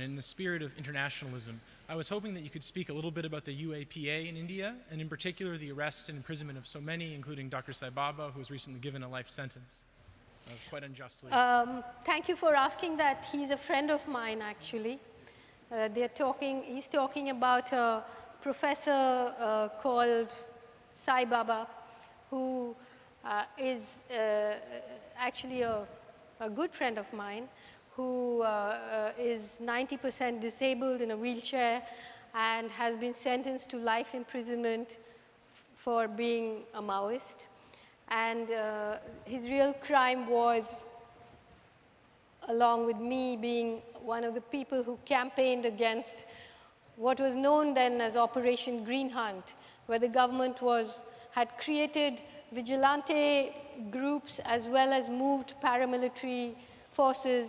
In the spirit of internationalism, I was hoping that you could speak a little bit about the UAPA in India, and in particular the arrest and imprisonment of so many, including Dr. Saibaba, who was recently given a life sentence, quite unjustly. Thank you for asking that. He's a friend of mine, actually. He's talking about a professor called Saibaba, who is actually a good friend of mine, who is 90% disabled in a wheelchair and has been sentenced to life imprisonment for being a Maoist. And his real crime was, along with me being one of the people who campaigned against what was known then as Operation Green Hunt, where the government had created vigilante groups as well as moved paramilitary forces,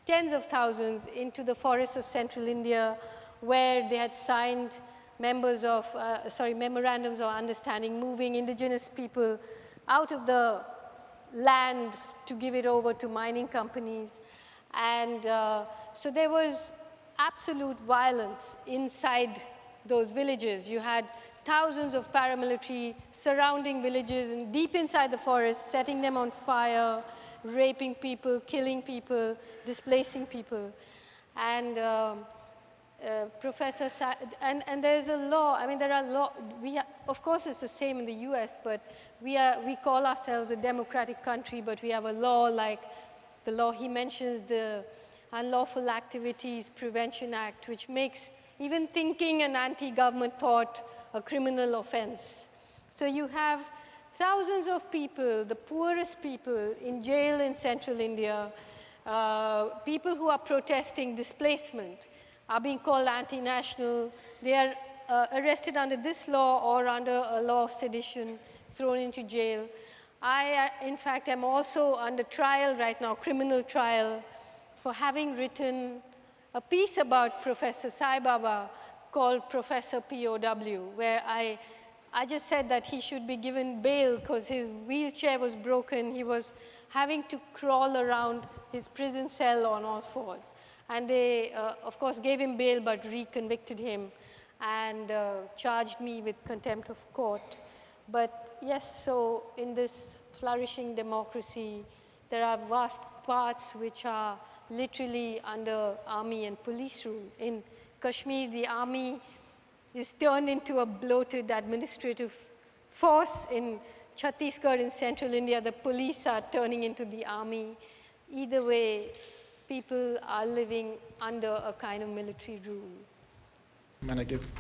tens of thousands, into the forests of central India, where they had signed memorandums of understanding, moving indigenous people out of the land to give it over to mining companies. And so there was absolute violence inside those villages. You had thousands of paramilitary surrounding villages and deep inside the forest, setting them on fire, raping people, killing people, displacing people. And and there's a law, I mean, there are law, of course it's the same in the US, but we call ourselves a democratic country, but we have a law like the law he mentions, the Unlawful Activities Prevention Act, which makes even thinking an anti-government thought a criminal offense. So you have thousands of people, the poorest people, in jail in central India, people who are protesting displacement, are being called anti-national. They are arrested under this law or under a law of sedition, thrown into jail. I, in fact, am also under trial right now, criminal trial, for having written a piece about Professor Saibaba called Professor POW, where I just said that he should be given bail because his wheelchair was broken. He was having to crawl around his prison cell on all fours. And they, of course, gave him bail but reconvicted him and charged me with contempt of court. But yes, so in this flourishing democracy, there are vast parts which are literally under army and police rule. In Kashmir, the army is turned into a bloated administrative force. In Chhattisgarh, in central India, the police are turning into the army. Either way, people are living under a kind of military rule. I'm going to give